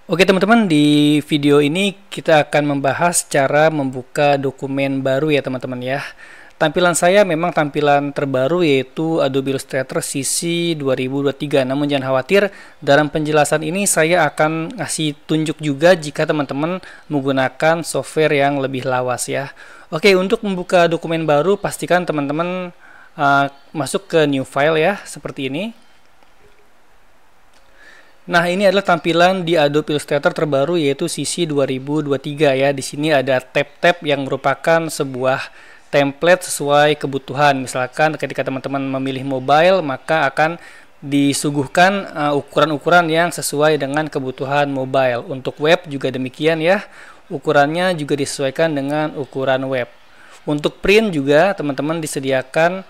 Oke teman-teman, di video ini kita akan membahas cara membuka dokumen baru ya teman-teman ya. Tampilan saya memang tampilan terbaru yaitu Adobe Illustrator CC 2023. Namun jangan khawatir, dalam penjelasan ini saya akan ngasih tunjuk juga jika teman-teman menggunakan software yang lebih lawas ya. Oke, untuk membuka dokumen baru pastikan teman-teman masuk ke New File ya, seperti ini. Nah, ini adalah tampilan di Adobe Illustrator terbaru yaitu CC 2023 ya. Di sini ada tab-tab yang merupakan sebuah template sesuai kebutuhan. Misalkan ketika teman-teman memilih mobile, maka akan disuguhkan ukuran-ukuran yang sesuai dengan kebutuhan mobile. Untuk web juga demikian ya. Ukurannya juga disesuaikan dengan ukuran web. Untuk print juga teman-teman disediakan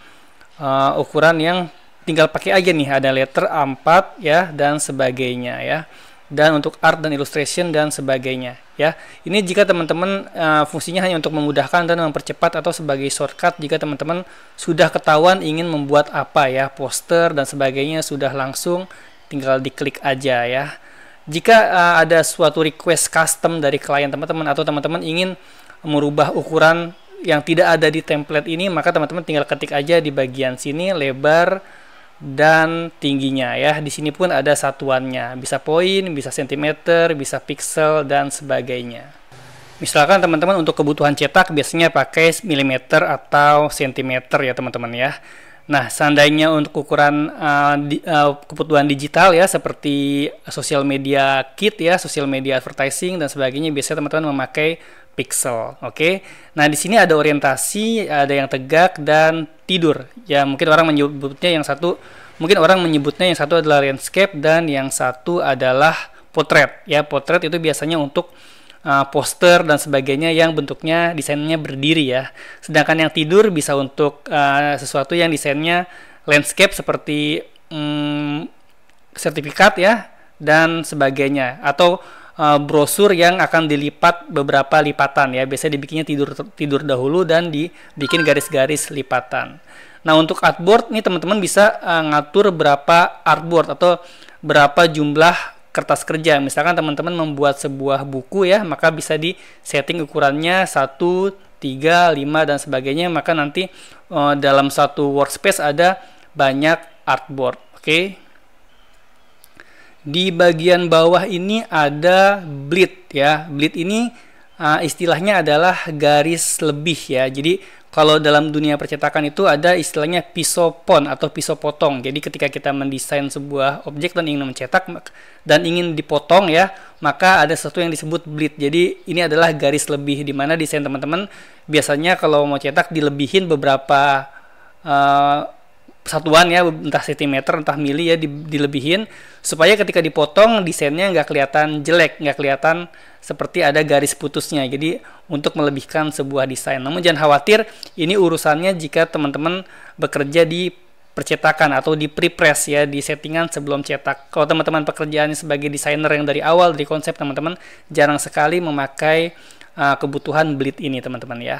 ukuran yang tinggal pakai aja nih, ada letter A4 ya dan sebagainya ya. Dan untuk art dan illustration dan sebagainya ya. Ini jika teman-teman fungsinya hanya untuk memudahkan dan mempercepat atau sebagai shortcut jika teman-teman sudah ketahuan ingin membuat apa ya, poster dan sebagainya sudah langsung tinggal diklik aja ya. Jika ada suatu request custom dari klien teman-teman atau teman-teman ingin merubah ukuran yang tidak ada di template ini, maka teman-teman tinggal ketik aja di bagian sini lebar dan tingginya ya. Di sini pun ada satuannya, bisa poin, bisa sentimeter, bisa pixel dan sebagainya. Misalkan teman-teman untuk kebutuhan cetak biasanya pakai milimeter atau sentimeter ya teman-teman ya. Nah, seandainya untuk ukuran kebutuhan digital ya seperti social media kit ya, social media advertising dan sebagainya, biasanya teman-teman memakai pixel. Oke. Nah, di sini ada orientasi, ada yang tegak dan tidur. Ya, mungkin orang menyebutnya yang satu adalah landscape dan yang satu adalah potret. Ya, potret itu biasanya untuk poster dan sebagainya yang bentuknya desainnya berdiri ya. Sedangkan yang tidur bisa untuk sesuatu yang desainnya landscape seperti sertifikat ya dan sebagainya, atau brosur yang akan dilipat beberapa lipatan ya. Biasanya dibikinnya tidur dahulu dan dibikin garis-garis lipatan. Nah, untuk artboard nih teman-teman bisa ngatur berapa artboard atau berapa jumlah kertas kerja. Misalkan teman-teman membuat sebuah buku ya, maka bisa di setting ukurannya 1, 3, 5 dan sebagainya. Maka nanti dalam satu workspace ada banyak artboard. Oke. Di bagian bawah ini ada bleed ya. Bleed ini istilahnya adalah garis lebih ya. Jadi kalau dalam dunia percetakan itu ada istilahnya pisau pon atau pisau potong. Jadi ketika kita mendesain sebuah objek dan ingin mencetak dan ingin dipotong ya, maka ada sesuatu yang disebut bleed. Jadi ini adalah garis lebih, di mana desain teman-teman biasanya kalau mau cetak dilebihin beberapa satuan ya, entah sentimeter entah mili ya, dilebihin supaya ketika dipotong desainnya nggak kelihatan jelek, nggak kelihatan seperti ada garis putusnya. Jadi untuk melebihkan sebuah desain. Namun jangan khawatir, ini urusannya jika teman-teman bekerja di percetakan atau di pre-press ya, di settingan sebelum cetak. Kalau teman-teman pekerjaannya sebagai desainer yang dari awal, dari konsep, teman-teman jarang sekali memakai kebutuhan bleed ini teman-teman ya.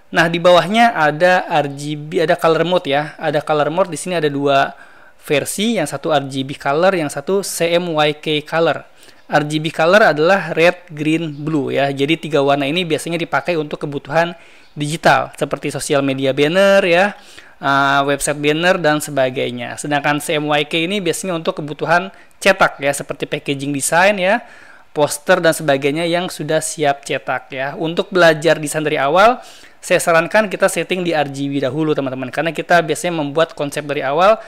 Nah, di bawahnya ada RGB, ada color mode ya. Ada color mode, di sini ada dua versi, yang satu RGB color, yang satu CMYK color. RGB color adalah red, green, blue ya. Jadi tiga warna ini biasanya dipakai untuk kebutuhan digital seperti sosial media banner ya, website banner dan sebagainya. Sedangkan CMYK ini biasanya untuk kebutuhan cetak ya, seperti packaging design ya, poster dan sebagainya yang sudah siap cetak ya. Untuk belajar desain dari awal, saya sarankan kita setting di RGB dahulu teman-teman, karena kita biasanya membuat konsep dari awal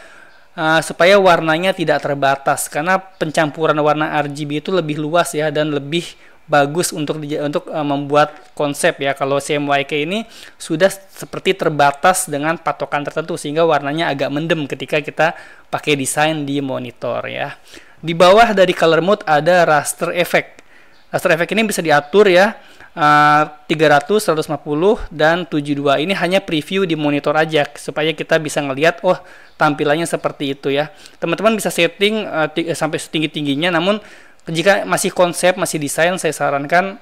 supaya warnanya tidak terbatas, karena pencampuran warna RGB itu lebih luas ya dan lebih bagus untuk membuat konsep ya. Kalau CMYK ini sudah seperti terbatas dengan patokan tertentu sehingga warnanya agak mendem ketika kita pakai desain di monitor ya. Di bawah dari color mode ada raster effect. Raster effect ini bisa diatur ya, 300, 150 dan 72. Ini hanya preview di monitor aja supaya kita bisa ngelihat oh tampilannya seperti itu ya. Teman-teman bisa setting sampai setinggi-tingginya, namun jika masih konsep, masih desain, saya sarankan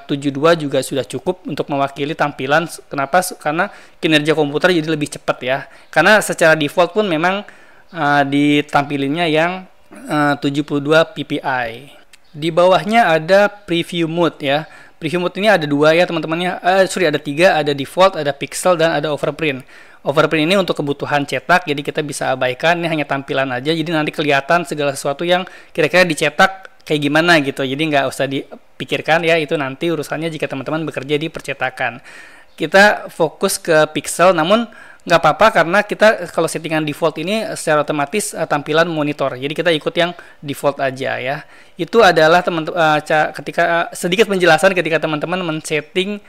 72 juga sudah cukup untuk mewakili tampilan. Kenapa? Karena kinerja komputer jadi lebih cepat ya. Karena secara default pun memang ditampilinnya yang 72 ppi. Di bawahnya ada preview mode ya. Preview mode ini ada dua ya teman-temannya. Ada tiga, ada default, ada pixel, dan ada overprint. Overprint ini untuk kebutuhan cetak, jadi kita bisa abaikan. Ini hanya tampilan aja, jadi nanti kelihatan segala sesuatu yang kira-kira dicetak kayak gimana gitu. Jadi nggak usah dipikirkan ya, itu nanti urusannya jika teman-teman bekerja di percetakan. Kita fokus ke pixel, namun nggak apa-apa karena kita kalau settingan default ini secara otomatis tampilan monitor, jadi kita ikut yang default aja ya. Itu adalah ketika sedikit penjelasan ketika teman-teman men-setting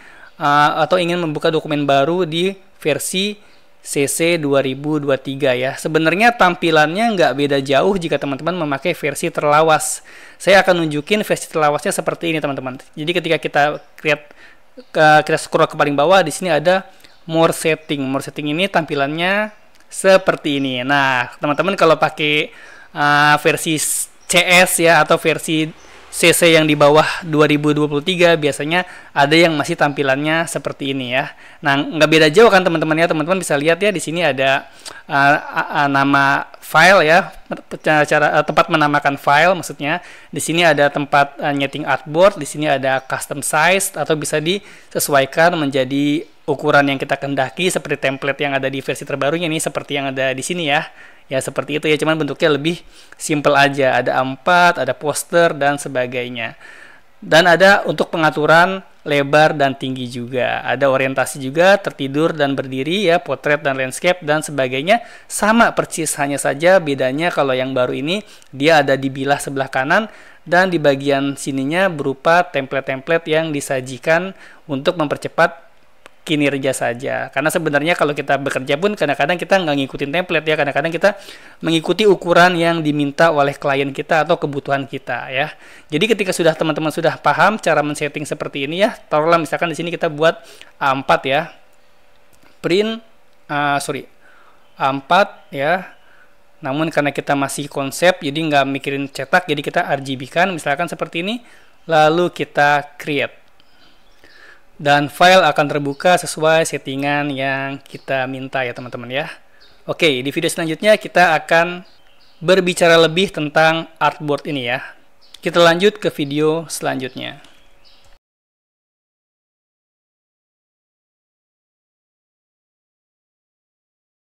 atau ingin membuka dokumen baru di versi CC 2023 ya. Sebenarnya tampilannya nggak beda jauh jika teman-teman memakai versi terlawas. Saya akan nunjukin versi terlawasnya seperti ini teman-teman. Jadi ketika kita kita scroll ke paling bawah, di sini ada More Setting. More Setting ini tampilannya seperti ini. Nah, teman-teman kalau pakai versi CS ya atau versi CC yang di bawah 2023 biasanya ada yang masih tampilannya seperti ini ya. Nah, nggak beda jauh kan teman-teman ya. Teman-teman bisa lihat ya di sini ada nama file ya, tempat menamakan file maksudnya. Di sini ada tempat nyeting artboard, di sini ada custom size atau bisa disesuaikan menjadi ukuran yang kita kehendaki seperti template yang ada di versi terbarunya ini seperti yang ada di sini ya. Ya seperti itu ya, cuman bentuknya lebih simple aja. Ada A4, ada poster dan sebagainya. Dan ada untuk pengaturan lebar dan tinggi juga. Ada orientasi juga, tertidur dan berdiri ya, potret dan landscape dan sebagainya. Sama persis, hanya saja bedanya kalau yang baru ini dia ada di bilah sebelah kanan dan di bagian sininya berupa template-template yang disajikan untuk mempercepat kinerja saja. Karena sebenarnya kalau kita bekerja pun kadang-kadang kita nggak ngikutin template ya, kadang-kadang kita mengikuti ukuran yang diminta oleh klien kita atau kebutuhan kita ya. Jadi ketika teman-teman sudah paham cara men-setting seperti ini ya, taruhlah misalkan di sini kita buat A4 ya, print A4 ya. Namun karena kita masih konsep, jadi nggak mikirin cetak, jadi kita RGB-kan misalkan seperti ini, lalu kita create. Dan file akan terbuka sesuai settingan yang kita minta ya teman-teman ya. Oke, di video selanjutnya kita akan berbicara lebih tentang artboard ini ya. Kita lanjut ke video selanjutnya.